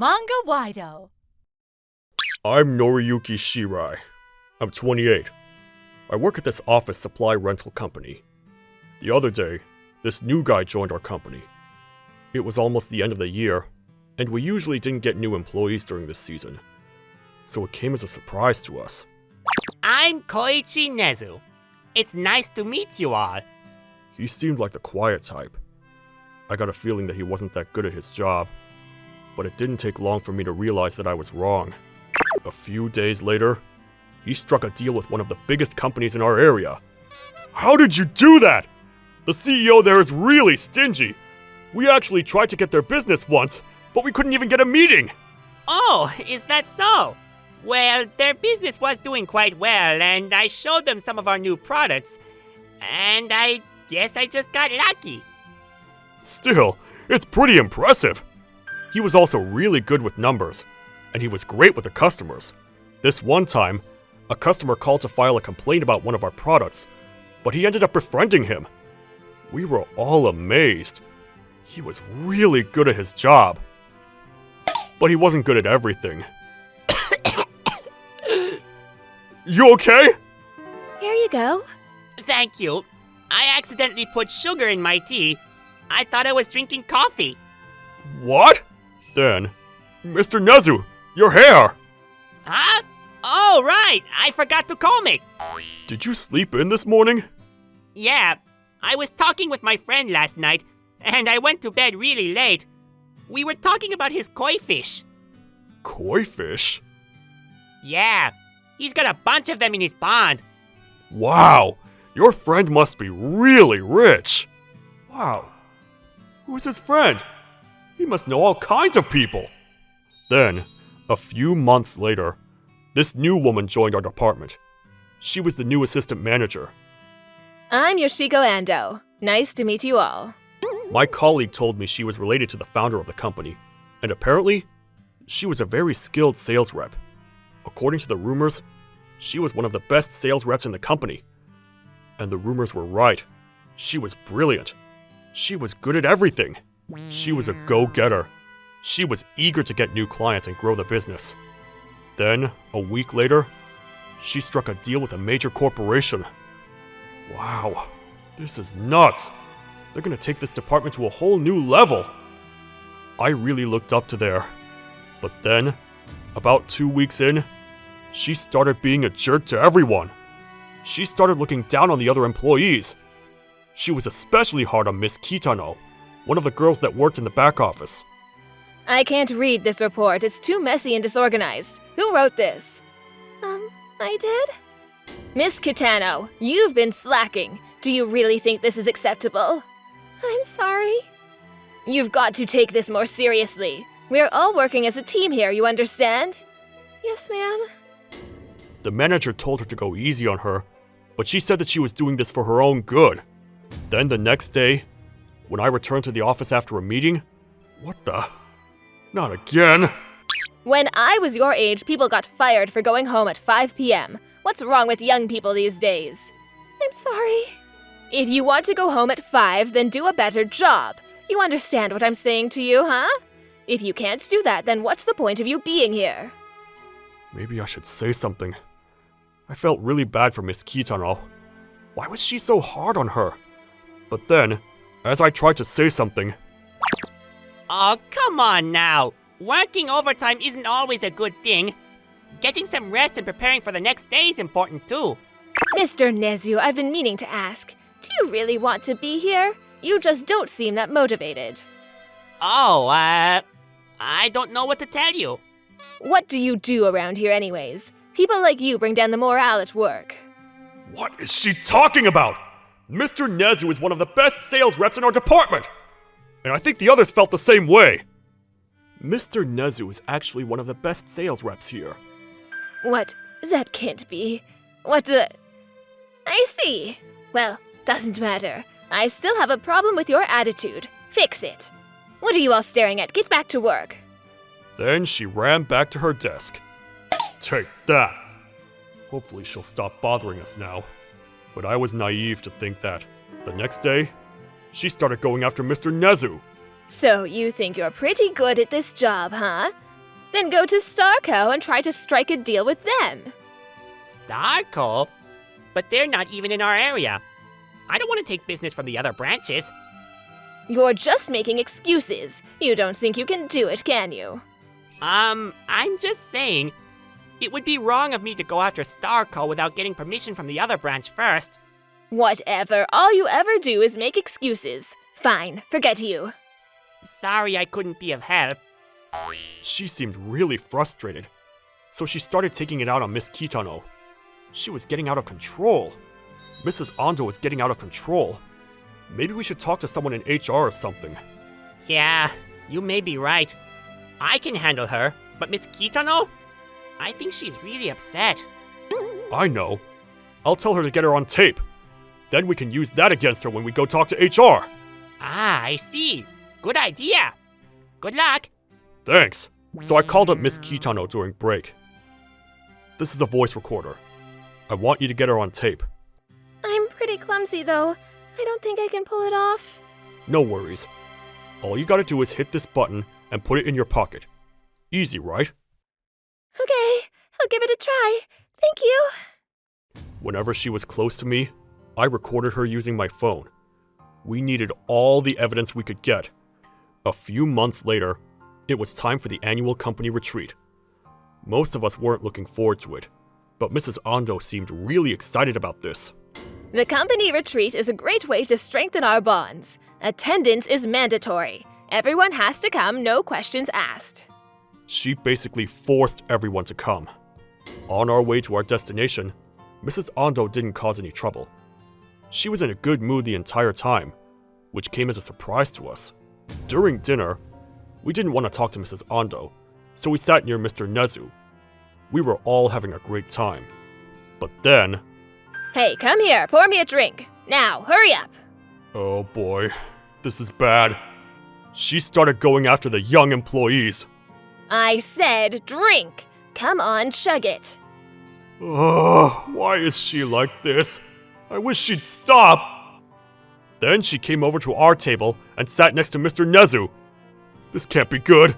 Manga-Waido. I'm Noriyuki Shirai. I'm 28. I work at this office supply rental company. The other day, this new guy joined our company. It was almost the end of the year, and we usually didn't get new employees during this season, so it came as a surprise to us. I'm Koichi Nezu. It's nice to meet you all. He seemed like the quiet type. I got a feeling that he wasn't that good at his job, but it didn't take long for me to realize that I was wrong. A few days later, he struck a deal with one of the biggest companies in our area. How did you do that? The CEO there is really stingy. We actually tried to get their business once, but we couldn't even get a meeting. Oh, is that so? Well, their business was doing quite well, and I showed them some of our new products, and I guess I just got lucky. Still, it's pretty impressive. He was also really good with numbers, and he was great with the customers. This one time, a customer called to file a complaint about one of our products, but he ended up befriending him. We were all amazed. He was really good at his job. But he wasn't good at everything. You okay? Here you go. Thank you. I accidentally put sugar in my tea. I thought I was drinking coffee. What? Then, Mr. Nezu, your hair! Huh? Oh, right! I forgot to comb it! Did you sleep in this morning? Yeah, I was talking with my friend last night, and I went to bed really late. We were talking about his koi fish. Koi fish? Yeah, he's got a bunch of them in his pond. Wow, your friend must be really rich. Wow, who's his friend? He must know all kinds of people. Then, a few months later, this new woman joined our department. She was the new assistant manager. I'm Yoshiko Ando. Nice to meet you all. My colleague told me she was related to the founder of the company, and apparently, she was a very skilled sales rep. According to the rumors, she was one of the best sales reps in the company. And the rumors were right. She was brilliant. She was good at everything. She was a go-getter. She was eager to get new clients and grow the business. Then, a week later, she struck a deal with a major corporation. Wow, this is nuts. They're gonna take this department to a whole new level. I really looked up to there. But then, about 2 weeks in, she started being a jerk to everyone. She started looking down on the other employees. She was especially hard on Miss Kitano, one of the girls that worked in the back office. I can't read this report. It's too messy and disorganized. Who wrote this? I did? Miss Kitano, you've been slacking. Do you really think this is acceptable? I'm sorry. You've got to take this more seriously. We're all working as a team here, you understand? Yes, ma'am. The manager told her to go easy on her, but she said that she was doing this for her own good. Then the next day, when I returned to the office after a meeting, what the? Not again! When I was your age, people got fired for going home at 5 p.m. What's wrong with young people these days? I'm sorry. If you want to go home at 5, then do a better job. You understand what I'm saying to you, huh? If you can't do that, then what's the point of you being here? Maybe I should say something. I felt really bad for Miss Kitano. Why was she so hard on her? But then, as I tried to say something... Oh, come on now. Working overtime isn't always a good thing. Getting some rest and preparing for the next day is important too. Mr. Nezu, I've been meaning to ask. Do you really want to be here? You just don't seem that motivated. Oh, I don't know what to tell you. What do you do around here anyways? People like you bring down the morale at work. What is she talking about? Mr. Nezu is one of the best sales reps in our department! And I think the others felt the same way. Mr. Nezu is actually one of the best sales reps here. What? That can't be. What the... I see. Well, doesn't matter. I still have a problem with your attitude. Fix it. What are you all staring at? Get back to work. Then she ran back to her desk. Take that! Hopefully she'll stop bothering us now. But I was naive to think that. The next day, she started going after Mr. Nezu. So you think you're pretty good at this job, huh? Then go to Starco and try to strike a deal with them. Starco? But they're not even in our area. I don't want to take business from the other branches. You're just making excuses. You don't think you can do it, can you? I'm just saying, it would be wrong of me to go after Starco without getting permission from the other branch first. Whatever. All you ever do is make excuses. Fine, forget you. Sorry I couldn't be of help. She seemed really frustrated, so she started taking it out on Miss Kitano. She was getting out of control. Mrs. Ando was getting out of control. Maybe we should talk to someone in HR or something. Yeah, you may be right. I can handle her, but Miss Kitano? I think she's really upset. I know. I'll tell her to get her on tape. Then we can use that against her when we go talk to HR. Ah, I see. Good idea. Good luck. Thanks. So I called up Miss Kitano during break. This is a voice recorder. I want you to get her on tape. I'm pretty clumsy, though. I don't think I can pull it off. No worries. All you gotta do is hit this button and put it in your pocket. Easy, right? Okay, I'll give it a try. Thank you. Whenever she was close to me, I recorded her using my phone. We needed all the evidence we could get. A few months later, it was time for the annual company retreat. Most of us weren't looking forward to it, but Mrs. Ando seemed really excited about this. The company retreat is a great way to strengthen our bonds. Attendance is mandatory. Everyone has to come, no questions asked. She basically forced everyone to come. On our way to our destination, Mrs. Ando didn't cause any trouble. She was in a good mood the entire time, which came as a surprise to us. During dinner, we didn't want to talk to Mrs. Ando, so we sat near Mr. Nezu. We were all having a great time. But then... Hey, come here, pour me a drink. Now, hurry up. Oh boy, this is bad. She started going after the young employees. I said drink. Come on, chug it. Oh, why is she like this? I wish she'd stop. Then she came over to our table and sat next to Mr. Nezu. This can't be good.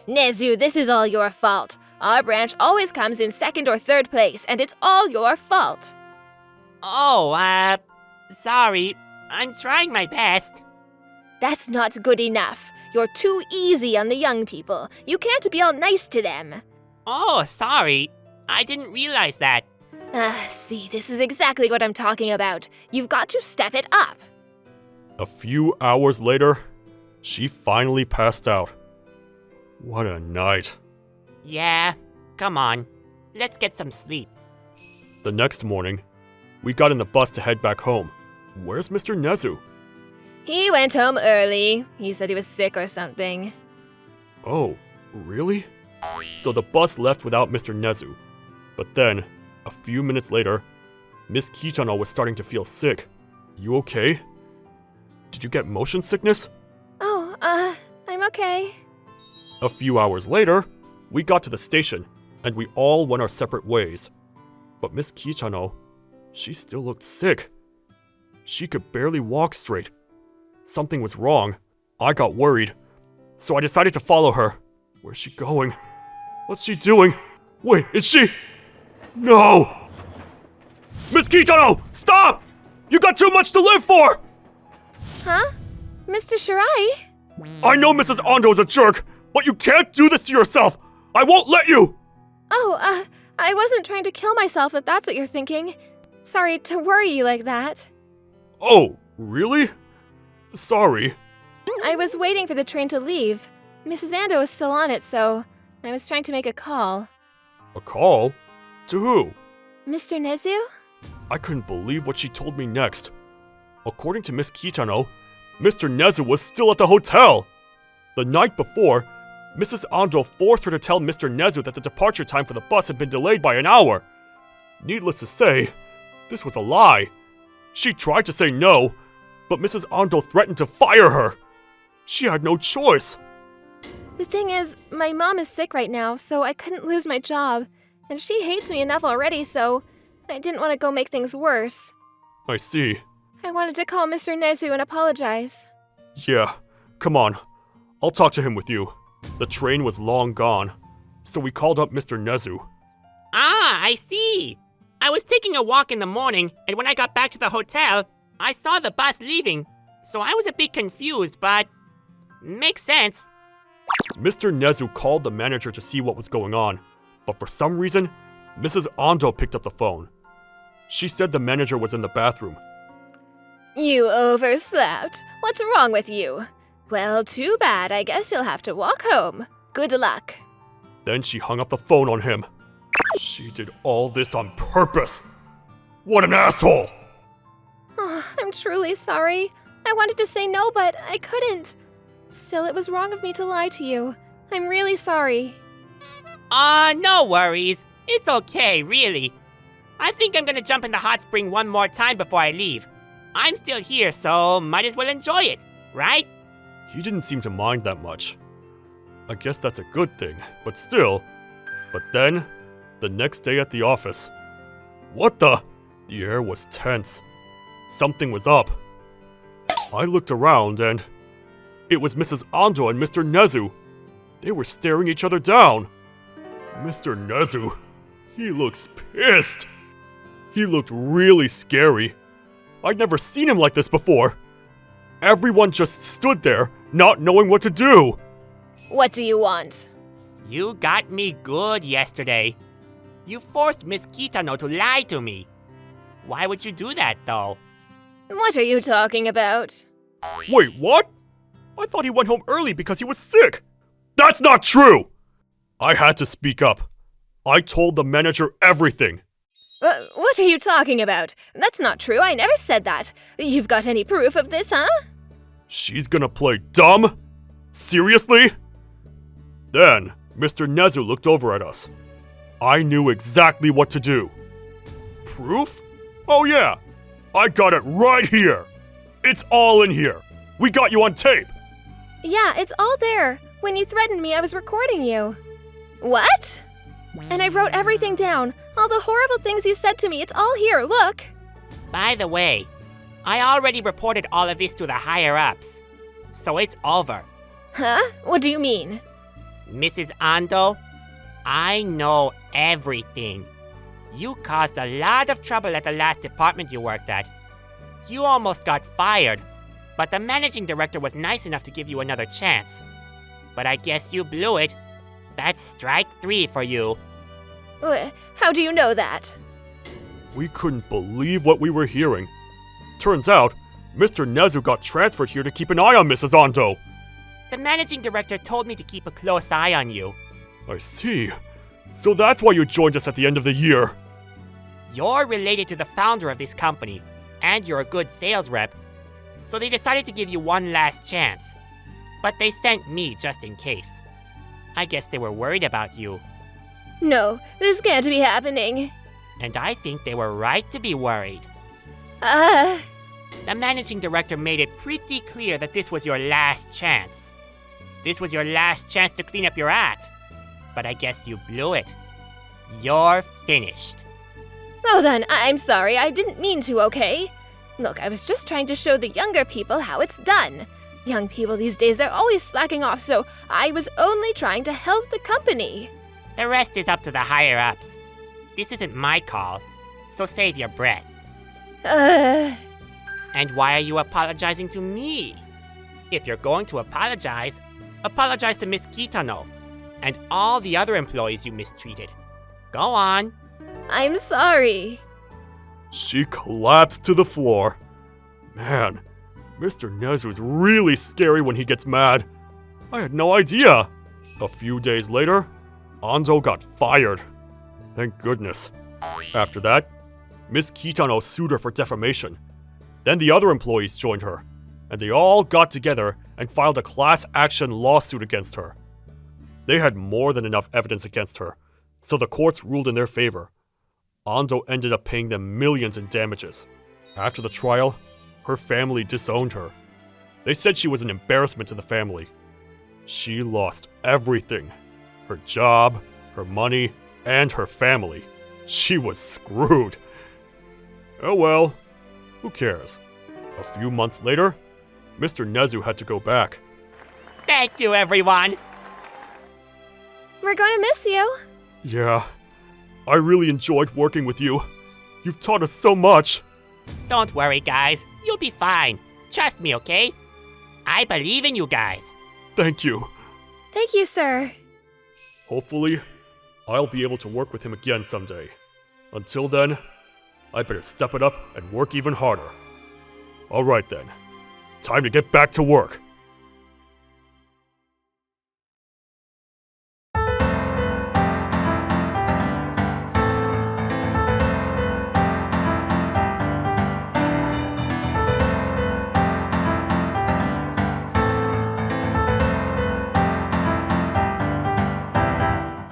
Nezu, this is all your fault. Our branch always comes in second or third place, and it's all your fault. Oh, sorry. I'm trying my best. That's not good enough. You're too easy on the young people. You can't be all nice to them. Oh, sorry. I didn't realize that. See, this is exactly what I'm talking about. You've got to step it up. A few hours later, she finally passed out. What a night. Yeah, come on. Let's get some sleep. The next morning, we got in the bus to head back home. Where's Mr. Nezu? He went home early. He said he was sick or something. Oh, really? So the bus left without Mr. Nezu. But then, a few minutes later, Miss Kitano was starting to feel sick. You okay? Did you get motion sickness? Oh, I'm okay. A few hours later, we got to the station, and we all went our separate ways. But Miss Kitano, she still looked sick. She could barely walk straight. Something was wrong. I got worried. So I decided to follow her. Where's she going? What's she doing? Wait, is she... No! Miss Kitano, stop! You got too much to live for! Huh? Mr. Shirai? I know Mrs. Ando's a jerk, but you can't do this to yourself! I won't let you! Oh, I wasn't trying to kill myself if that's what you're thinking. Sorry to worry you like that. Oh, really? Sorry. I was waiting for the train to leave. Mrs. Ando is still on it, so I was trying to make a call. A call? To who? Mr. Nezu? I couldn't believe what she told me next. According to Miss Kitano, Mr. Nezu was still at the hotel. The night before, Mrs. Ando forced her to tell Mr. Nezu that the departure time for the bus had been delayed by an hour. Needless to say, this was a lie. She tried to say no, but Mrs. Ando threatened to fire her. She had no choice. The thing is, my mom is sick right now, so I couldn't lose my job. And she hates me enough already, so I didn't want to go make things worse. I see. I wanted to call Mr. Nezu and apologize. Yeah, come on. I'll talk to him with you. The train was long gone. so we called up Mr. Nezu. Ah, I see. I was taking a walk in the morning, and when I got back to the hotel, I saw the bus leaving, so I was a bit confused, but makes sense. Mr. Nezu called the manager to see what was going on, but for some reason, Mrs. Ando picked up the phone. She said the manager was in the bathroom. You overslept. What's wrong with you? Well, too bad. I guess you'll have to walk home. Good luck. Then she hung up the phone on him. She did all this on purpose. What an asshole! Oh, I'm truly sorry. I wanted to say no, but I couldn't. Still, it was wrong of me to lie to you. I'm really sorry. No worries. It's okay, really. I think I'm gonna jump in the hot spring one more time before I leave. I'm still here, so might as well enjoy it, right? He didn't seem to mind that much. I guess that's a good thing, but still. But then, the next day at the office. What the? The air was tense. Something was up. I looked around and it was Mrs. Ando and Mr. Nezu. They were staring each other down. Mr. Nezu, he looks pissed. He looked really scary. I'd never seen him like this before. Everyone just stood there, not knowing what to do. What do you want? You got me good yesterday. You forced Miss Kitano to lie to me. Why would you do that, though? What are you talking about? Wait, what? I thought he went home early because he was sick. That's not true! I had to speak up. I told the manager everything. What are you talking about? That's not true. I never said that. You've got any proof of this, huh? She's gonna play dumb? Seriously? Then, Mr. Nezu looked over at us. I knew exactly what to do. Proof? Oh yeah, I got it right here. It's all in here. We got you on tape. Yeah, it's all there. When you threatened me, I was recording you. What? And I wrote everything down. All the horrible things you said to me, it's all here, look. By the way, I already reported all of this to the higher-ups, so it's over. Huh? What do you mean? Mrs. Ando, I know everything. You caused a lot of trouble at the last department you worked at. You almost got fired, but the managing director was nice enough to give you another chance. But I guess you blew it. That's strike 3 for you. How do you know that? We couldn't believe what we were hearing. Turns out, Mr. Nezu got transferred here to keep an eye on Mrs. Ando. The managing director told me to keep a close eye on you. I see. So that's why you joined us at the end of the year. You're related to the founder of this company, and you're a good sales rep, so they decided to give you one last chance. But they sent me just in case. I guess they were worried about you. No, this can't be happening. And I think they were right to be worried. Uh... The managing director made it pretty clear that this was your last chance. This was your last chance to clean up your act. But I guess you blew it. You're finished. Well then, I'm sorry, I didn't mean to, okay? Look, I was just trying to show the younger people how it's done. Young people these days, they're always slacking off, so I was only trying to help the company. The rest is up to the higher-ups. This isn't my call, so save your breath. And why are you apologizing to me? If you're going to apologize to Miss Kitano and all the other employees you mistreated. Go on. I'm sorry. She collapsed to the floor. Man, Mr. Nezu's really scary when he gets mad. I had no idea. A few days later, Ando got fired. Thank goodness. After that, Miss Kitano sued her for defamation. Then the other employees joined her, and they all got together and filed a class action lawsuit against her. They had more than enough evidence against her, so the courts ruled in their favor. Ando ended up paying them millions in damages. After the trial, her family disowned her. They said she was an embarrassment to the family. She lost everything. Her job, her money, and her family. She was screwed. Oh well, who cares? A few months later, Mr. Nezu had to go back. Thank you, everyone. We're going to miss you. Yeah, I really enjoyed working with you. You've taught us so much. Don't worry, guys. You'll be fine. Trust me, okay? I believe in you guys. Thank you. Thank you, sir. Hopefully, I'll be able to work with him again someday. Until then, I better step it up and work even harder. Alright then, time to get back to work.